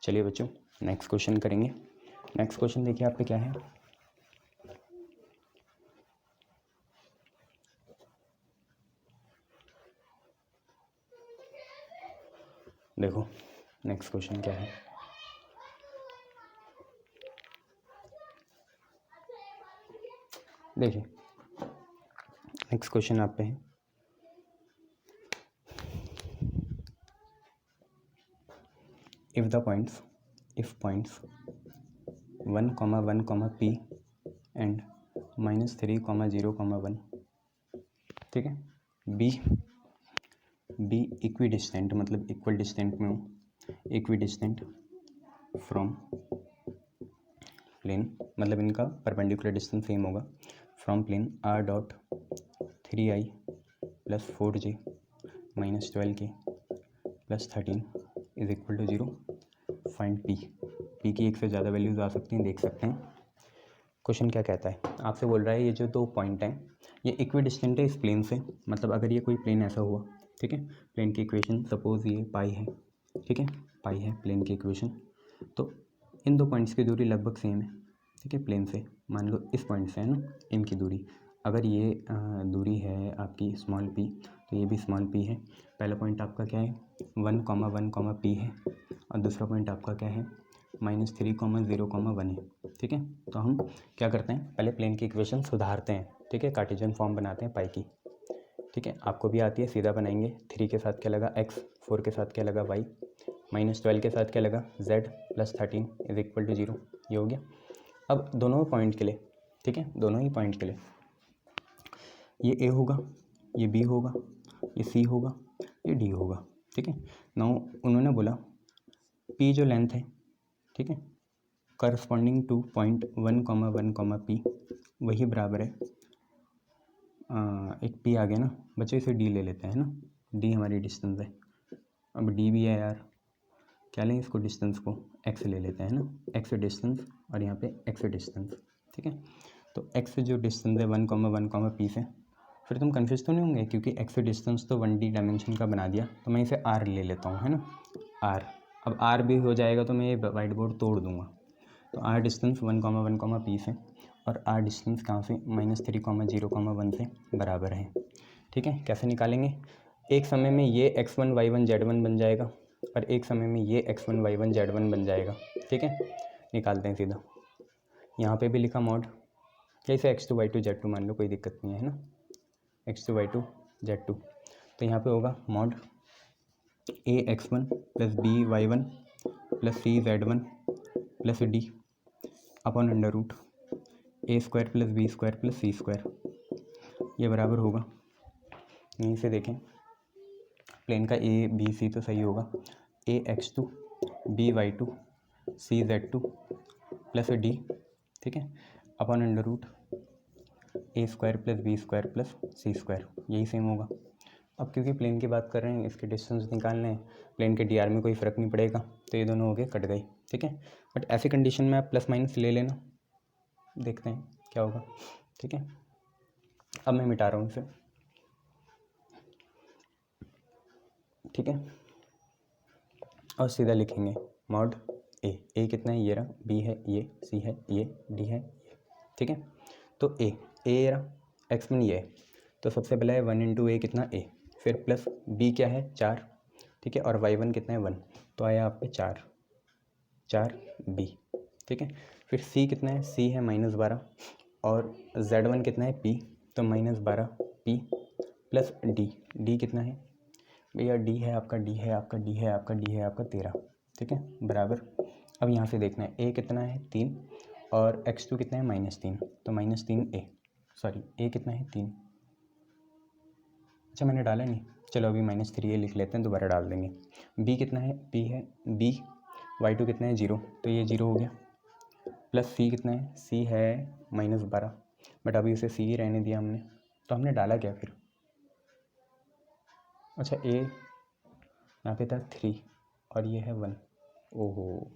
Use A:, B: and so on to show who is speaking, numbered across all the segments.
A: चलिए बच्चों next question करेंगे। नेक्स्ट क्वेश्चन देखिए आप पे क्या है। देखो नेक्स्ट क्वेश्चन क्या है। देखिए नेक्स्ट क्वेश्चन आप पे है, if points 1, 1, p and -3, 0, 1, ठीक है, बी इक्वी डिस्टेंट मतलब इक्वल डिस्टेंट में हूँ, इक्वी डिस्टेंट फ्रॉम प्लेन मतलब इनका परपेंडिकुलर डिस्टेंस सेम होगा, from plane r dot 3i + 4j - 12k + 13 is equal to 0, find P की एक से ज़्यादा वैल्यूज आ सकती हैं, देख सकते हैं। क्वेश्चन क्या कहता है, आपसे बोल रहा है ये जो दो पॉइंट हैं ये इक्वी डिस्टेंट है इस प्लेन से, मतलब अगर ये कोई प्लेन ऐसा हुआ, ठीक है, प्लेन की इक्वेशन सपोज ये पाई है, ठीक है, पाई है प्लेन की इक्वेशन, तो इन दो पॉइंट्स की दूरी लगभग सेम है, ठीक है, प्लेन से मान लो इस पॉइंट से है ना इनकी दूरी, अगर ये दूरी है आपकी स्मॉल p तो ये भी स्मॉल p है। पहला पॉइंट आपका क्या है 1, 1, p है और दूसरा पॉइंट आपका क्या है -3, 0, 1 है, ठीक है। तो हम क्या करते हैं पहले प्लेन की इक्वेशन सुधारते हैं, ठीक है, कार्टेशियन फॉर्म बनाते हैं पाई की, ठीक है, आपको भी आती है, सीधा बनाएंगे। 3 के साथ क्या लगा x, 4 के साथ क्या लगा y, -12 के साथ क्या लगा z + 13 इज इक्वल टू 0, ये हो गया। अब दोनों पॉइंट के लिए, ठीक है, दोनों ही पॉइंट के लिए ये a होगा, ये b होगा, ये c होगा, ये d होगा, ठीक है। नाउ उन्होंने बोला p जो लेंथ है, ठीक है, करस्पॉन्डिंग टू पॉइंट 1, 1, p वही बराबर है एक p आ गया ना बच्चों, इसे d ले लेते हैं ना, d हमारी डिस्टेंस है। अब d भी है यार, क्या लें इसको डिस्टेंस को x ले लेते हैं ना, x डिस्टेंस और यहाँ पे x डिस्टेंस, ठीक है। तो x जो डिस्टेंस है 1, 1, p से, फिर तुम कन्फ्यूज तो नहीं होंगे क्योंकि x डिस्टेंस तो 1D डायमेंशन का बना दिया, तो मैं इसे r ले लेता हूँ, है ना, r। अब r भी हो जाएगा तो मैं ये वाइट बोर्ड तोड़ दूंगा, तो r डिस्टेंस 1, 1, p से और r डिस्टेंस कहाँ से -3, 0, 1 से बराबर है, ठीक है। कैसे निकालेंगे, एक समय में ये x1, y1, z1 बन जाएगा और एक समय में ये x1, y1, z1 बन जाएगा, ठीक है। निकालते हैं सीधा, यहाँ पे भी लिखा मॉड, जैसे x2, y2, z2 मान लो, कोई दिक्कत नहीं है ना, x2, y2, z2, तो यहाँ पे होगा mod ax1 + by1 + cz1 + d upon √ a² + b² + c², ये बराबर होगा, यहीं से देखें प्लेन का ABC तो सही होगा, ax2 by2 cz2 + d, ठीक है, अपॉन √ a² + b² + c², यही सेम होगा। अब क्योंकि प्लेन की बात कर रहे हैं, इसके डिस्टेंस निकालने हैं, प्लेन के dr में कोई फ़र्क नहीं पड़ेगा, तो ये दोनों हो गए कट गए, ठीक है। बट ऐसी कंडीशन में आप ± ले लेना, देखते हैं क्या होगा, ठीक है। अब मैं मिटा रहा हूँ इसे, ठीक है, और सीधा लिखेंगे मॉड a कितना है ये रहा, b है ये, c है ये, d है ये, ठीक है। तो a रहा x में ये है, तो सबसे पहले है 1 × a कितना a, फिर प्लस b क्या है 4, ठीक है, और y1 कितना है 1, तो आया आप पे 4b, ठीक है। फिर c कितना है, c है -12 और z1 कितना है p, तो -12p प्लस d कितना है भैया, d है आपका, d है आपका, d है आपका, d है आपका 13, ठीक है, बराबर। अब यहाँ से देखना है a कितना है 3 और x2 कितना है -3, तो -3a, सॉरी a कितना है 3, अच्छा मैंने डाला नहीं, चलो अभी -3a लिख लेते हैं, दोबारा डाल देंगे। b कितना है, p है b, y2 कितना है 0, तो ये 0 हो गया, प्लस c कितना है, c है -12, बट अभी उसे c ही रहने दिया हमने, तो हमने डाला क्या फिर, अच्छा a यहाँ पे था 3 और ये है 1, ओहो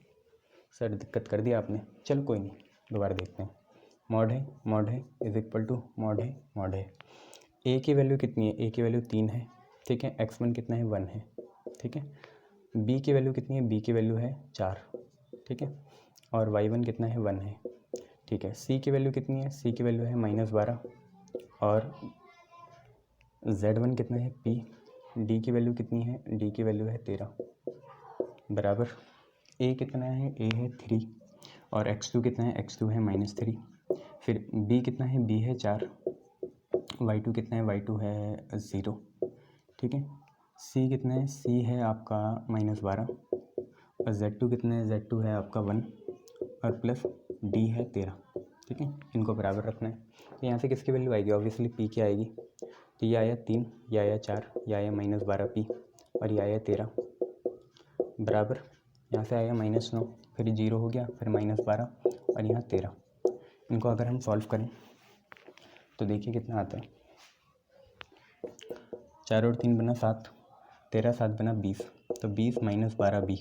A: सर दिक्कत कर दिया आपने, चलो कोई नहीं, दोबारा देखते हैं। मॉड है इज इक्वल टू मॉड है a की वैल्यू कितनी है, a की वैल्यू 3 है, ठीक है, x1 कितना है 1 है, ठीक है। बी की वैल्यू कितनी है, बी की वैल्यू है 4, ठीक है, और y1 कितना है 1 है, ठीक है। सी की वैल्यू कितनी है, सी की वैल्यू है -12 और z1 कितना है p, डी की वैल्यू कितनी है, डी की वैल्यू है 13 बराबर ए कितना है, ए है 3 और x2 कितना है, x2 है -3, फिर b कितना है, b है 4, y2 कितना है, y2 है 0, ठीक है। c कितना है, c है आपका -12 और z2 कितना है, z2 है आपका 1 और प्लस d है 13, ठीक है। इनको बराबर रखना है। तो यहाँ से किसकी वैल्यू आएगी, ऑब्वियसली p की आएगी। तो ये आया 3, ये आया 4, ये आया -12p और ये आया 13 बराबर, यहाँ से आया -9, फिर 0 हो गया, फिर -12 और यहाँ 13। इनको अगर हम सॉल्व करें तो देखिए कितना आता है, 4 और 3 बना 7, 13 7 बना 20, तो 20 -12b।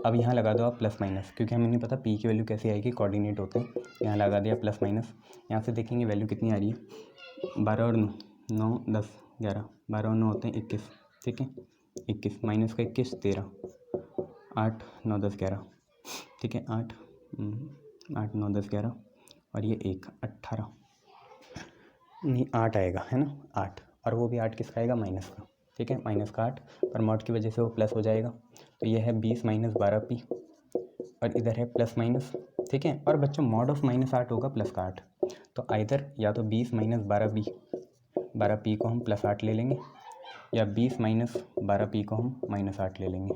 A: अब यहाँ लगा दो आप प्लस माइनस, क्योंकि हमें नहीं पता p की वैल्यू कैसे आएगी, कोऑर्डिनेट होते हैं। यहाँ लगा दिया प्लस माइनस, यहाँ से देखेंगे वैल्यू कितनी आ रही है, 12 और 9 10 11, 12 और 9 होते हैं 21, ठीक है, 21 माइनस का 21 13, 8 9 10 11, ठीक है, 8 9 10 11 और ये 1 18, नहीं 8 आएगा है ना, 8, और वो भी 8 किसका आएगा, माइनस का, ठीक है, माइनस का 8, पर मॉड की वजह से वो प्लस हो जाएगा। तो ये है 20 -12p और इधर है प्लस माइनस, ठीक है। और बच्चों मॉड ऑफ -8 होगा प्लस का 8, तो आइधर या तो 20 -12b, 12p को हम +8 ले लेंगे, या 20 -12p को हम -8 ले लेंगे।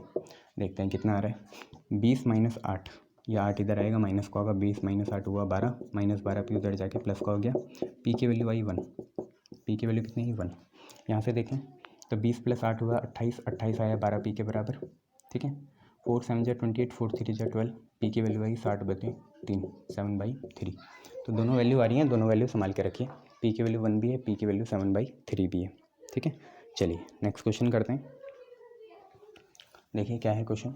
A: देखते हैं कितना आ रहा है, 20 -8, या 8 इधर आएगा, माइनस का होगा, 20 -8 हुआ 12, -12p उधर जाके प्लस का हो गया, p की वैल्यू आई 1, p की वैल्यू कितनी है 1। यहाँ से देखें तो 20 + 8 हुआ 28, 28 आया 12p के बराबर, ठीक है। 4 7 जा 28, 4 3 जा 12, p की वैल्यू आई 60/3, 7/3। तो दोनों वैल्यू आ रही हैं, दोनों वैल्यू संभाल के रखिए, p की वैल्यू 1 भी है, p की वैल्यू 7/3 भी है, ठीक है। चलिए नेक्स्ट क्वेश्चन करते हैं। देखिए क्या है क्वेश्चन,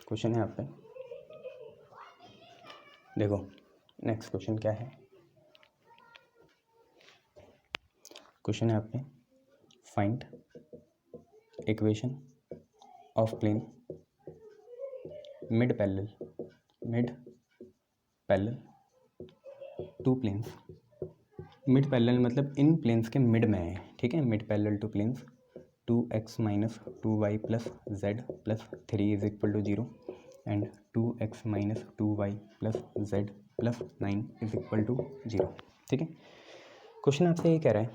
A: क्वेश्चन है आप पे, देखो नेक्स्ट क्वेश्चन क्या है, क्वेश्चन है आप पे, find equation of plane mid parallel to planes. Mid parallel मतलब इन प्लेन्स के मिड में है, ठीक है। Mid parallel to planes 2x - 2y + z + 3 = 0 and 2x - 2y + z + 9 = 0, ठीक है। क्वेश्चन आपसे ये कह रहा है,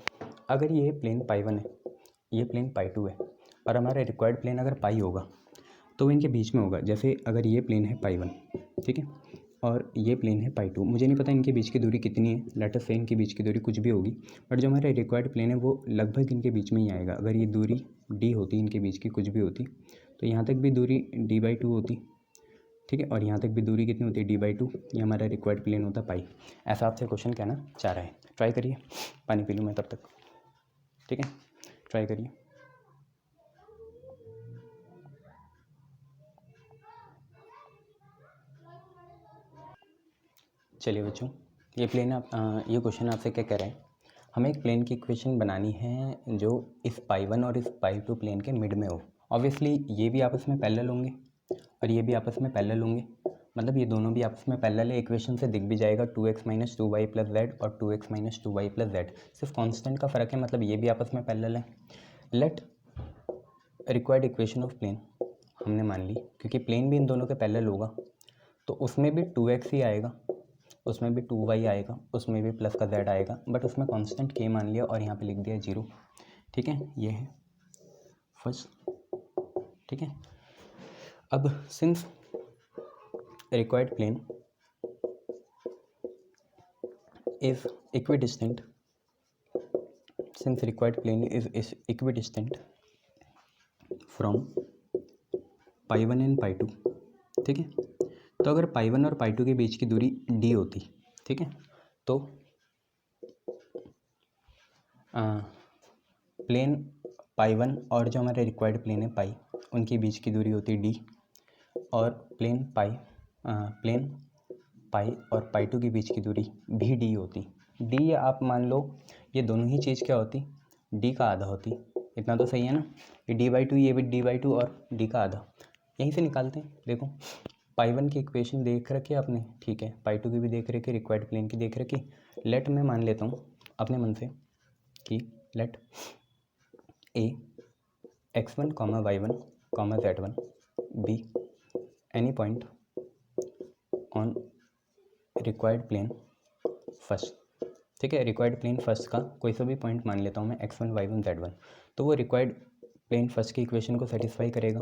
A: अगर ये प्लेन π1 है, ये प्लेन π2 है और हमारा रिक्वायर्ड प्लेन अगर पाई होगा तो इनके बीच में होगा। जैसे अगर ये प्लेन है π1, ठीक है, और ये प्लेन है π2, मुझे नहीं पता इनके बीच की दूरी कितनी है, लेट अस से इनके बीच की दूरी कुछ भी होगी, बट जो हमारा रिक्वायर्ड प्लेन है वो लगभग इनके बीच में ही आएगा। अगर ये दूरी d होती, इनके बीच की कुछ भी होती, तो यहाँ तक भी दूरी d/2 होती, ठीक है, और यहाँ तक भी दूरी कितनी होती है, d/2। ये हमारा रिक्वायर्ड प्लेन होता पाई। ऐसा आपसे क्वेश्चन कहना चाह रहा है। ट्राई करिए, पानी पी लूँ मैं तब तक, ठीक है, ट्राई करिए। चलिए बच्चों, ये प्लेन ये क्वेश्चन आपसे क्या कह रहे हैं, हमें एक प्लेन की इक्वेशन बनानी है जो इस π1 और इस π2 प्लेन के मिड में हो। ऑब्वियसली ये भी आपस में पैरेलल होंगे और ये भी आपस में पैरेलल होंगे, मतलब ये दोनों भी आपस में पैरेलल है। इक्वेशन से दिख भी जाएगा 2x - 2y + z और 2x - 2y + z, सिर्फ कांस्टेंट का फ़र्क है, मतलब ये भी आपस में पैरेलल है। Let required equation of plane हमने मान ली, क्योंकि प्लेन भी इन दोनों के पैरेलल होगा तो उसमें भी 2x ही आएगा, उसमें भी 2y आएगा, उसमें भी प्लस का z आएगा, बट उसमें कांस्टेंट k मान लिया और यहाँ पे लिख दिया 0, ठीक है। ये है फर्स्ट, ठीक है। अब since required plane is equidistant, since required plane is equidistant from π1 and π2, ठीक है। तो अगर π1 और π2 के बीच की दूरी d होती, ठीक है, तो प्लेन π1 और जो हमारे रिक्वायर्ड प्लेन है पाई, उनके बीच की दूरी होती d, और प्लेन पाई और π2 के बीच की दूरी भी d होती, डी या आप मान लो ये दोनों ही चीज़ क्या होती, डी का आधा होती। इतना तो सही है ना, ये d/2 ये भी d/2 और डी का आधा, यहीं से निकालते हैं। देखो पाई 1 की इक्वेशन देख रखी है आपने, ठीक है, पाई 2 की भी देख रखी, रिक्वायर्ड प्लेन की देख रखी। लेट मैं मान लेता हूँ अपने मन से कि let a x1, y1, z1 be any point on required plane first, ठीक है। रिक्वायर्ड प्लेन फर्स्ट का कोई सा भी पॉइंट मान लेता हूँ मैं x1, y1, z1, तो वो रिक्वायर्ड प्लेन फर्स्ट की इक्वेशन को सेटिस्फाई करेगा।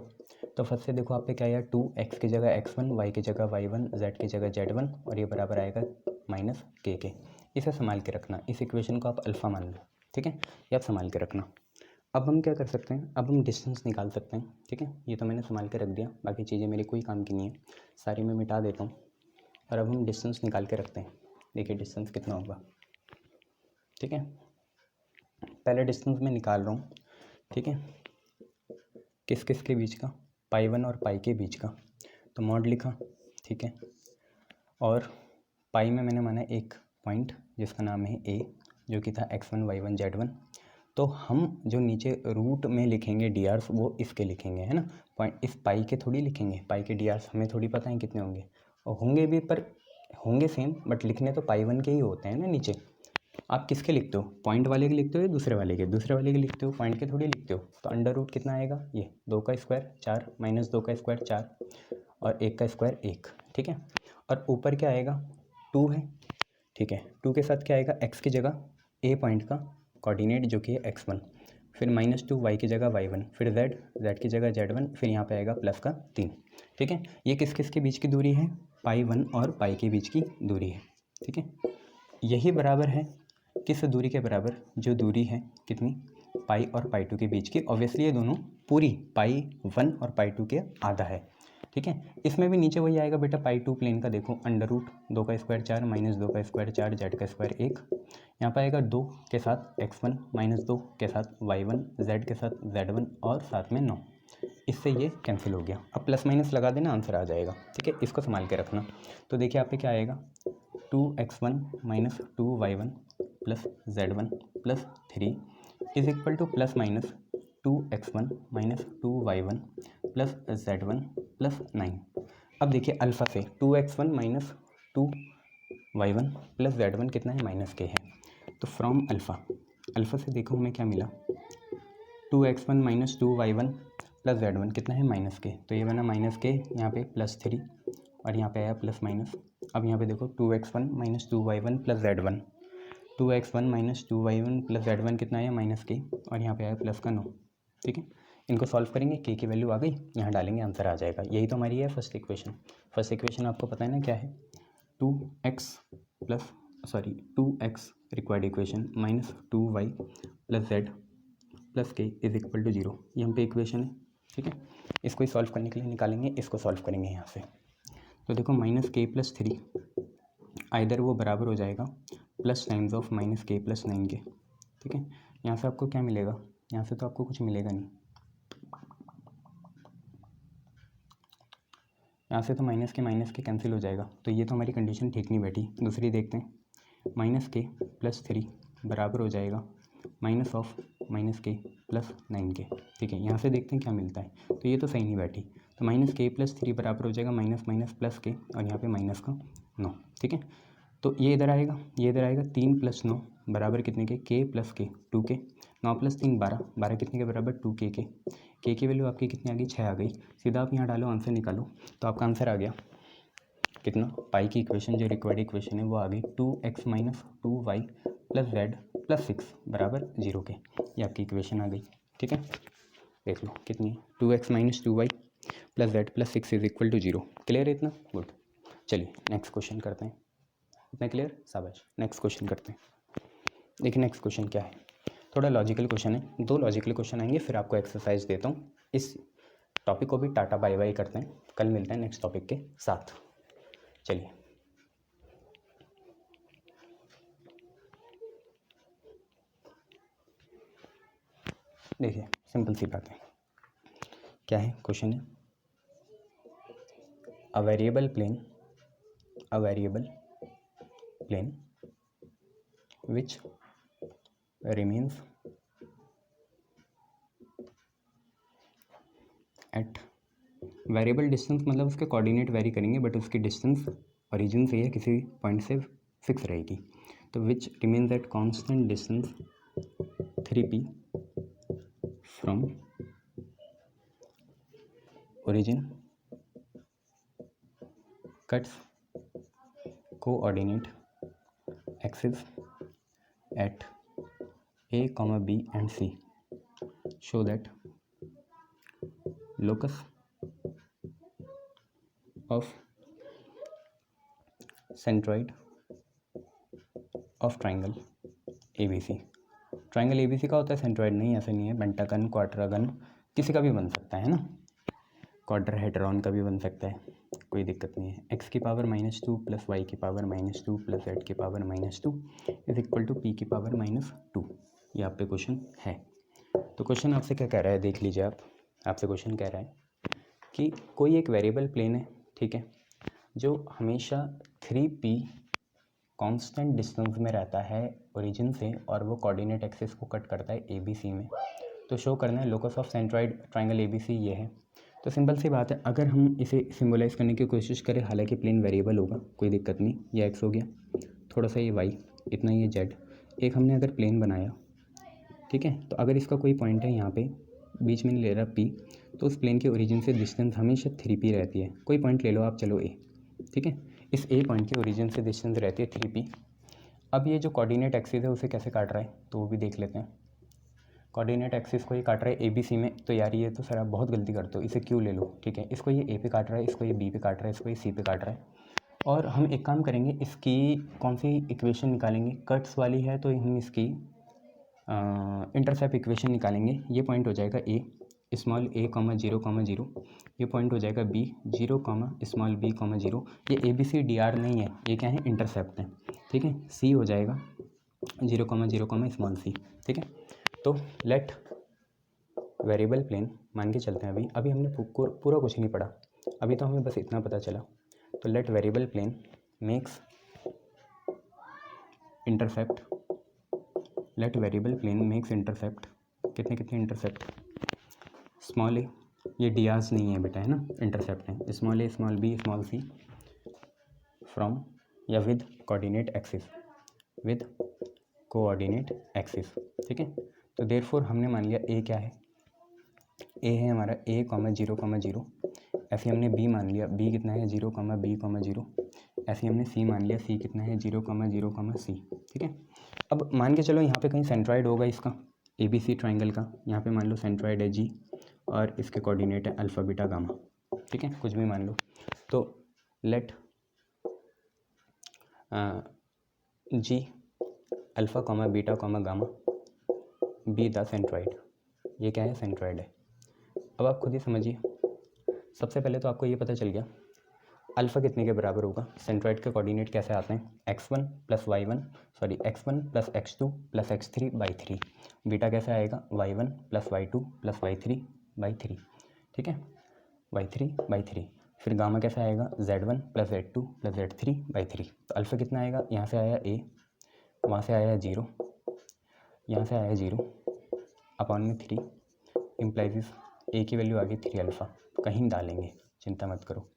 A: तो फर्स्ट से देखो आप पे क्या आया, 2x की जगह x1, y की जगह y1, z की जगह z1 और ये बराबर आएगा -k के। इसे संभाल के रखना, इस इक्वेशन को आप अल्फ़ा मान लो, ठीक है, ये आप संभाल के रखना। अब हम क्या कर सकते हैं, अब हम डिस्टेंस निकाल सकते हैं, ठीक है। ये तो मैंने संभाल के रख दिया, बाकी चीज़ें मेरी कोई काम की नहीं है, सारी मैं मिटा देता हूँ। और अब हम डिस्टेंस निकाल के रखते हैं। देखिए डिस्टेंस कितना होगा, ठीक है। पहले डिस्टेंस मैं निकाल रहा हूँ, ठीक है, किस किस के बीच का, पाई 1 और पाई के बीच का। तो मॉड लिखा, ठीक है, और पाई में मैंने माना एक पॉइंट जिसका नाम है ए, जो कि था x1, y1, z1। तो हम जो नीचे रूट में लिखेंगे डी आर्स वो इसके लिखेंगे, है ना, पॉइंट इस पाई के थोड़ी लिखेंगे, पाई के डी आर्स हमें थोड़ी पता है कितने होंगे, और होंगे भी पर होंगे सेम, बट लिखने तो पाई 1 के ही होते हैं ना नीचे। आप किसके लिखते हो, पॉइंट वाले के लिखते हो या दूसरे वाले के, दूसरे वाले के लिखते हो, पॉइंट के थोड़ी लिखते हो। तो अंडर रूट कितना आएगा, ये 2 का स्क्वायर 4 माइनस 2 का स्क्वायर 4 और 1 का स्क्वायर 1, ठीक है। और ऊपर क्या आएगा, 2 है, ठीक है। 2 के साथ क्या आएगा, x की जगह a पॉइंट का कोऑर्डिनेट जो कि है x1, फिर -2 y की जगह y1, फिर z की जगह z1, फिर यहाँ पे आएगा प्लस का 3, ठीक है। ये किस किस के बीच की दूरी है, पाई 1 और पाई के बीच की दूरी है, ठीक है। यही बराबर है किस दूरी के बराबर, जो दूरी है कितनी, पाई और पाई 2 के बीच की। ऑब्वियसली ये दोनों पूरी पाई 1 और पाई 2 के आधा है, ठीक है। इसमें भी नीचे वही आएगा बेटा, पाई 2 प्लेन का देखो, अंडर रूट 2 का स्क्वायर 4 माइनस 2 का स्क्वायर 4 जेड का स्क्वायर 1, यहाँ पर आएगा 2 के साथ x1 माइनस 2 के साथ y1, z के साथ z1 और साथ में 9, इससे ये कैंसिल हो गया। अब प्लस माइनस लगा देना, आंसर आ जाएगा, ठीक है। इसको संभाल के रखना। तो देखिए आप पे क्या आएगा, 2x1 minus 2y1 plus z1 plus 3 is equal two plus minus 2x1 minus 2y1 plus z1 plus 9। अब देखिए अल्फ़ा से 2x1 minus 2y1 plus z1 कितना है, -k है। तो फ्रॉम अल्फ़ा से देखो हमें क्या मिला, 2x1 minus 2y1 plus z1 कितना है, -k। तो ये बना -k, यहाँ पे +3 और यहाँ पे आया प्लस माइनस। अब यहाँ पे देखो 2x1 minus 2y1 plus z1, 2x1 minus 2y1 plus z1 कितना आया, -k, और यहाँ पे आया प्लस का 9, ठीक है। इनको सॉल्व करेंगे, k की वैल्यू आ गई, यहाँ डालेंगे, आंसर आ जाएगा। यही तो हमारी है फर्स्ट इक्वेशन। फर्स्ट इक्वेशन आपको पता है ना क्या है, 2x required equation minus 2y plus z plus k is equal to 0, ये हम पे इक्वेशन है, ठीक है। इसको ही सॉल्व करने के लिए निकालेंगे, इसको सॉल्व करेंगे यहाँ से। तो देखो -k + 3 आइदर वो बराबर हो जाएगा प्लस टाइम्स ऑफ -k + 9 के, ठीक है। यहाँ से आपको क्या मिलेगा, यहाँ से तो आपको कुछ मिलेगा नहीं, यहाँ से तो -k कैंसिल हो जाएगा। तो ये तो हमारी कंडीशन ठीक नहीं बैठी। दूसरी देखते हैं, -k + 3 बराबर हो जाएगा माइनस ऑफ -k + 9 के, ठीक है। यहाँ से देखते हैं क्या मिलता है। तो ये तो सही नहीं बैठी। तो -k + 3 बराबर हो जाएगा माइनस माइनस प्लस के, और यहाँ पे माइनस का 9, ठीक है। तो ये इधर आएगा, ये इधर आएगा, 3 + 9 बराबर कितने के, k + k 2k, 9 + 3 12, 12 कितने के बराबर, 2k के। k की वैल्यू आपकी कितनी आ गई, 6 आ गई। सीधा आप यहाँ डालो, आंसर निकालो, तो आपका आंसर आ गया कितना, पाई की इक्वेशन जो रिक्वायर्ड इक्वेशन है वो आ गई 2x minus 2y plus z plus 6 बराबर 0 के। ये आपकी इक्वेशन आ गई, ठीक है। देख लो कितनी, 2x minus 2y plus z plus 6 is equal to 0। Clear है इतना, गुड। चलिए नेक्स्ट क्वेश्चन करते हैं। इतना क्लियर, शाबाश। नेक्स्ट क्वेश्चन करते हैं। देखिए नेक्स्ट क्वेश्चन क्या है, थोड़ा लॉजिकल क्वेश्चन है, 2 लॉजिकल क्वेश्चन आएंगे, फिर आपको एक्सरसाइज देता हूँ। इस टॉपिक को भी टाटा बाय बाय करते हैं, कल मिलते हैं नेक्स्ट टॉपिक के साथ। चलिए देखिए, सिंपल सी बात है। क्या है क्वेश्चन है, a variable plane which remains at variable distance, मतलब उसके कोऑर्डिनेट वेरी करेंगे बट उसकी डिस्टेंस ओरिजिन से या किसी भी पॉइंट से फिक्स रहेगी। तो which remains at constant distance 3p from origin cuts coordinate axis at a, b and c, show that locus of centroid of triangle ABC। Triangle ABC का होता है, सेंट्रॉइड नहीं, ऐसा नहीं है। पेंटागन, क्वाड्रागन किसी का भी बन सकता है ना, क्वाड्राहेड्रॉन का भी बन सकता है, कोई दिक्कत नहीं है। x की पावर -2 प्लस y की पावर -2 प्लस z की power -2 is equal to p की पावर -2। ये आप पे क्वेश्चन है। तो क्वेश्चन आपसे क्या कह रहा है, देख लीजिए आप। आपसे क्वेश्चन कह रहा है कि कोई एक वेरिएबल प्लेन है, ठीक है, जो हमेशा 3p कांस्टेंट डिस्टेंस में रहता है ओरिजिन से और वो कोऑर्डिनेट एक्सिस को कट करता है ABC में। तो शो करना है locus of centroid triangle ABC ये है। तो सिंपल सी बात है, अगर हम इसे सिम्बलाइज़ करने की कोशिश करें, हालांकि प्लेन वेरिएबल होगा, कोई दिक्कत नहीं, ये x हो गया, थोड़ा सा ये y, इतना ये z। एक हमने अगर प्लेन बनाया, ठीक है, तो अगर इसका कोई पॉइंट है यहाँ पे, बीच में नहीं ले रहा p, तो उस प्लेन के ओरिजिन से डिस्टेंस हमेशा 3p रहती है। कोई पॉइंट ले लो आप, चलो a, ठीक है, इस a पॉइंट के ओरिजिन से डिस्टेंस रहती है 3p। अब ये जो कोऑर्डिनेट एक्सिस है उसे कैसे काट रहा है, तो वो भी देख लेते हैं। कोऑर्डिनेट एक्सिस को ये काट रहा है ABC में, तो यार ये तो सर आप बहुत गलती करते हो, इसे क्यों ले लो, ठीक है, इसको ये A पे काट रहा है, इसको ये B पे काट रहा है, इसको ये C पे काट रहा है। और हम एक काम करेंगे, इसकी कौन सी इक्वेशन निकालेंगे, कट्स वाली है, तो हम इसकी इंटरसेप्ट इक्वेशन निकालेंगे। ये पॉइंट हो जाएगा A, स्मॉल a, 0, ये पॉइंट हो जाएगा B, 0, स्मॉल b, 0। ये ABCDR नहीं है, ये क्या है, इंटरसेप्ट है, ठीक है। C हो जाएगा 0, 0, स्मॉल c, ठीक है। तो लेट वेरिएबल प्लेन मान के चलते हैं, अभी हमने पूरा कुछ नहीं पढ़ा, अभी तो हमें बस इतना पता चला। तो let variable plane makes intercept, let variable plane makes intercept, कितने इंटरसेप्ट, स्मॉल ए, ये डीआर्स नहीं है बेटा, है ना, इंटरसेप्ट है, small a, small b, small c, from या with coordinate axis, with coordinate axis, ठीक है। तो देयरफॉर हमने मान लिया ए क्या है, ए है हमारा a, 0, 0। ऐसे हमने b मान लिया, b कितना है 0, b, 0। ऐसे हमने c मान लिया, c कितना है 0, 0, c, ठीक है। अब मान के चलो यहाँ पे कहीं सेंट्रॉइड होगा इसका, ABC ट्राइंगल का, यहाँ पे मान लो सेंट्रॉइड है G और इसके कोऑर्डिनेट है अल्फ़ा, बीटा, गामा, ठीक है, कुछ भी मान लो। तो let G alpha, beta, gamma be the centroid. ये क्या है, सेंट्रॉइड है। अब आप खुद ही समझिए, सबसे पहले तो आपको ये पता चल गया अल्फ़ा कितने के बराबर होगा। सेंट्रॉइड के कोऑर्डिनेट कैसे आते हैं, x1 plus x1 plus x2 plus x3/3। Beta कैसे आएगा, y1 plus y2 plus y3/3, ठीक है, y3/3। फिर गामा कैसे आएगा, z1 plus z2 plus z3/3। तो अल्फ़ा कितना आएगा, यहाँ से आया a, वहाँ से आया 0, यहाँ से आया 0 अपॉन में 3, इम्प्लाइज a की वैल्यू आ गई 3 अल्फ़ा, कहीं डालेंगे, चिंता मत करो।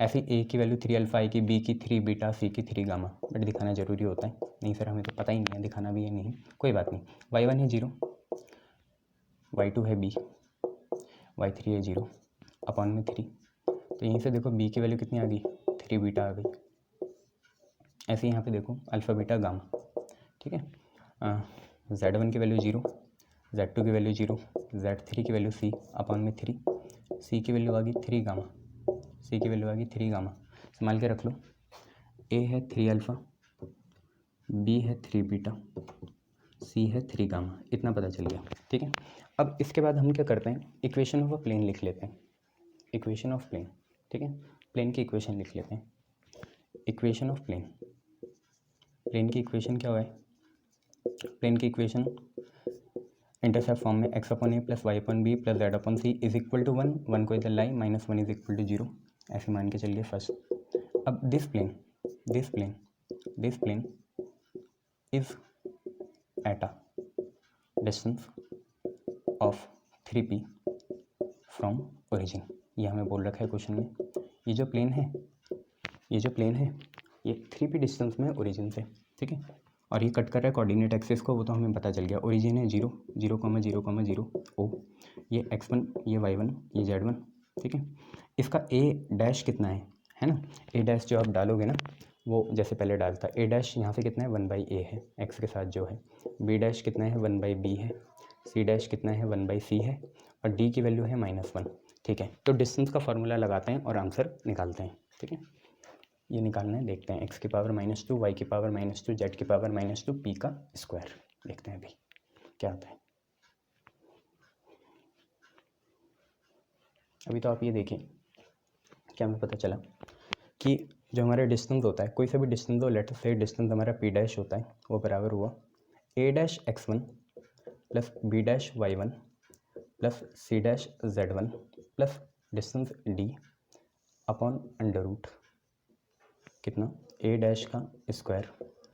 A: ऐसे a की वैल्यू 3 अल्फ़ा आएगी, b की 3 बीटा, c की 3 गामा, बट दिखाना ज़रूरी होता है। नहीं सर हमें तो पता ही नहीं है, दिखाना भी है नहीं, कोई बात नहीं। y1 है 0, y2 है b, y3 है 0 अपॉन में 3। तो यहीं से देखो b की वैल्यू कितनी आ गई, 3 बीटा आ गई। ऐसे यहाँ पे देखो अल्फ़ा, बीटा, गामा, ठीक है। z1 की वैल्यू 0, z2 की वैल्यू 0, z3 की वैल्यू c अपॉन में 3, c की वैल्यू आ गई 3 गामा, c की वैल्यू आ गई 3 गामा। संभाल के रख लो, a है 3 अल्फ़ा, b है 3 बीटा, c है 3 गामा, इतना पता चल गया, ठीक है। अब इसके बाद हम क्या करते हैं, इक्वेशन ऑफ अ प्लेन लिख लेते हैं, इक्वेशन ऑफ प्लेन, ठीक है, प्लेन की इक्वेशन लिख लेते हैं। इक्वेशन ऑफ प्लेन, प्लेन की इक्वेशन क्या हुआ है, प्लेन की इक्वेशन इंटरसेप्ट फॉर्म में x/a plus y/b plus z/c is equal to 1, 1 को इधर लाई, -1 इज इक्वल टू 0, ऐसे मान के चलिए फर्स्ट। अब this plane is at a distance of 3p from origin. ये हमें बोल रखा है क्वेश्चन में, ये जो प्लेन है ये 3p डिस्टेंस में ओरिजिन से, ठीक है, और ये कट कर रहा है कोऑर्डिनेट एक्सिस को, वो तो हमें पता चल गया। ओरिजिन है 0 0 0 ओ, ये x1 ये y1 ये z1, ठीक है। इसका a डैश कितना है ना, a डैश जो आप डालोगे ना वो जैसे पहले डालता, a डैश यहाँ से कितना है 1/a है x के साथ जो है, b डैश कितना है 1/b है, c डैश कितना है 1/c है, और d की वैल्यू है -1, ठीक है। तो डिस्टेंस का फॉर्मूला लगाते हैं और आंसर निकालते हैं, ठीक है। ये निकालना है, देखते हैं x की पावर -2 y की पावर -2 z की पावर -2 p का स्क्वायर, देखते हैं अभी क्या आता है। अभी तो आप ये देखिए क्या हमें पता चला कि जो हमारा डिस्टेंस होता है, कोई सा भी डिस्टेंस हो, लेट से डिस्टेंस हमारा p डैश होता है, वो बराबर हुआ a dash x1 plus b dash y1 plus c dash z1 plus distance d upon under root कितना a डैश का स्क्वायर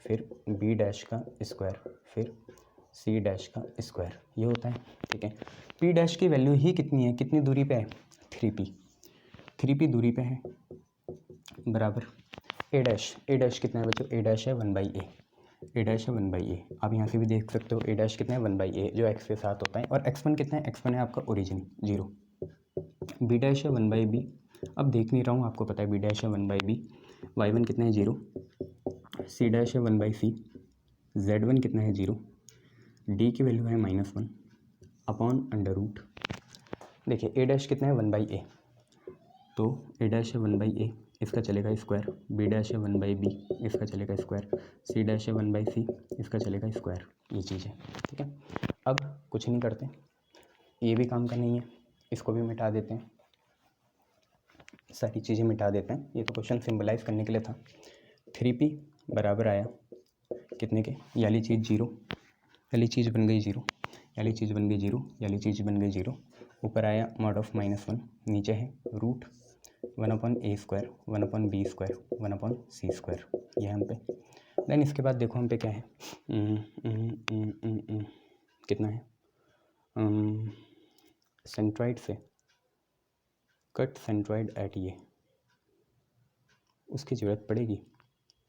A: फिर b डैश का स्क्वायर फिर c डैश का स्क्वायर, ये होता है, ठीक है। p डैश की वैल्यू ही कितनी है, कितनी दूरी पे है 3p दूरी पे है, बराबर a डैश कितना है बच्चों, a डैश है 1/a, आप यहाँ से भी देख सकते हो a डैश कितना है 1/a जो x के साथ होता है, और x1 कितना है, x1 है आपका ओरिजिन 0, b डैश है 1/b, अब देख नहीं रहा हूँ, आपको पता है b डैश है 1/b, y1 कितना है 0, c डैश है 1/c, z1 कितना है 0, d की वैल्यू है -1 अपॉन अंडर रूट, देखिए a डैश कितना है 1/a, तो a डैश है 1/a, इसका चलेगा स्क्वायर, b डैश है 1/b, इसका चलेगा स्क्वायर, c डैश है 1/c, इसका चलेगा स्क्वायर, ये चीज़ है, ठीक है। अब कुछ नहीं करते, ये भी काम का नहीं है, इसको भी मिटा देते हैं, सारी चीज़ें मिटा देते हैं, ये तो क्वेश्चन सिंबलाइज करने के लिए था। 3p बराबर आया कितने के, ये वाली चीज़ 0, वाली चीज़ बन गई 0, वाली चीज़ बन गई 0, वाली चीज़ बन गई 0, ऊपर आया mod ऑफ -1, नीचे है root 1/a square 1/b square 1/c square, ये हम पे। देन इसके बाद देखो हम पे क्या है, कितना है, सेंट्रॉइड से कट सेंट्रॉइड एट ये, उसकी ज़रूरत पड़ेगी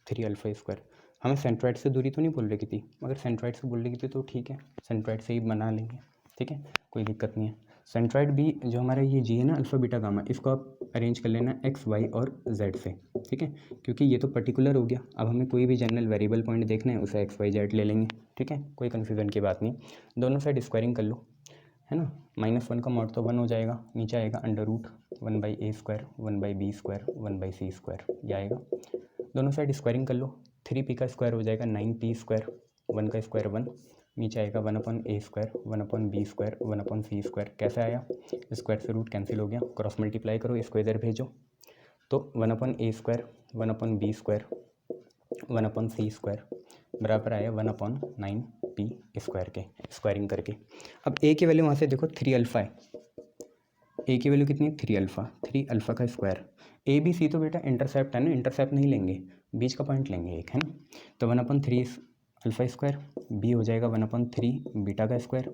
A: 3α स्क्वायर, हमें सेंट्रॉइड से दूरी तो नहीं बोल रही थी, अगर सेंट्रॉइड से बोल रही थी तो ठीक है, सेंट्रॉइड से ही बना लेंगे, ठीक है, कोई दिक्कत नहीं है। सेंट्रॉइड भी जो हमारा ये जी है ना अल्फ़ा बीटा गामा, इसको आप अरेंज कर लेना x y और z से, ठीक है, क्योंकि ये तो पर्टिकुलर हो गया, अब हमें कोई भी जनरल वेरिएबल पॉइंट देखना है उसे x y z ले लेंगे, ठीक है, कोई कन्फ्यूज़न की बात नहीं, दोनों साइड स्क्वायरिंग कर लो, है ना, -1 का मॉड तो 1 हो जाएगा, नीचे आएगा under root 1/a square 1/b square 1/c square, ये आएगा, दोनों साइड स्क्वायरिंग कर लो, 3p का स्क्वायर हो जाएगा 9p स्क्वायर, 1 का स्क्वायर 1, नीचे आएगा 1/a square 1/b square 1/c square, कैसे आया, स्क्वायर से रूट कैंसिल हो गया, क्रॉस मल्टीप्लाई करो, इसको इधर भेजो, तो 1/a square 1/b square 1/c square बराबर आया 1/9p स्क्वायर के, स्क्वायरिंग करके। अब a की वैल्यू वहाँ से देखो 3α है, a की वैल्यू कितनी है 3α का स्क्वायर, a b c तो बेटा इंटरसेप्ट है ना, इंटरसेप्ट नहीं लेंगे, बीच का पॉइंट लेंगे एक, है ना, तो 1/3 अल्फ़ा स्क्वायर, b हो जाएगा 1/3 बीटा का स्क्वायर,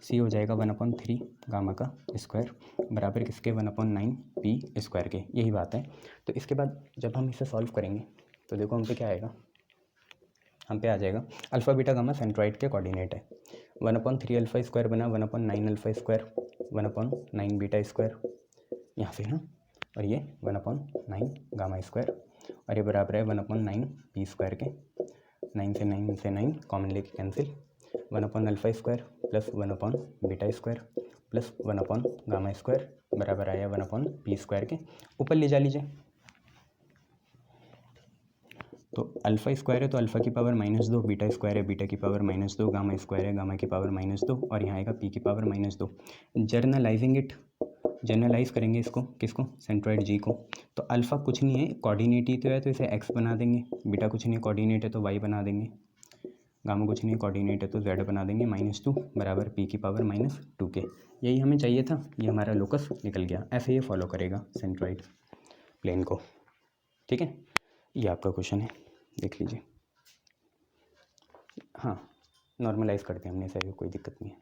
A: c हो जाएगा 1/3 गामा का स्क्वायर, बराबर किसके 1/9p स्क्वायर के, यही बात है। तो इसके बाद जब हम इसे सॉल्व करेंगे तो देखो हम पे क्या आएगा, हम पे आ जाएगा अल्फ़ा बीटा गामा सेंट्रॉइड के कोऑर्डिनेट है, 1/3 अल्फ़ा स्क्वायर बना 1/9 अल्फ़ा स्क्वायर 1/9 बीटा स्क्वायर यहाँ से, हाँ, और ये 1/9 गामा स्क्वायर, और ये बराबर है 1/9p स्क्वायर के, 9 से 9 कॉमन लेके cancel, alpha square plus beta square plus gamma square बराबर आया 1/p स्क्वायर के, ऊपर ले जा लीजिए, तो अल्फ़ा स्क्वायर है तो अल्फ़ा की पावर -2, बीटा स्क्वायर है बीटा की पावर -2, गामा स्क्वायर है गामा की पावर -2, और यहाँ आएगा p की पावर -2, जर्नलाइज करेंगे इसको, किसको, सेंट्रॉइड जी को, तो अल्फ़ा कुछ नहीं है कोऑर्डिनेट ही तो है, तो इसे x बना देंगे, बीटा कुछ नहीं है कोऑर्डिनेट है तो y बना देंगे, गामा कुछ नहीं है कोऑर्डिनेट है तो z बना देंगे, -2 बराबर p की पावर -2 के, यही हमें चाहिए था, ये हमारा लोकस निकल गया, ऐसे ये फॉलो करेगा सेंट्रॉइड प्लेन को, ठीक है, ये आपका क्वेश्चन है, देख लीजिए। हाँ, नॉर्मलाइज़ करते हैं हमने, ऐसा कोई दिक्कत नहीं है।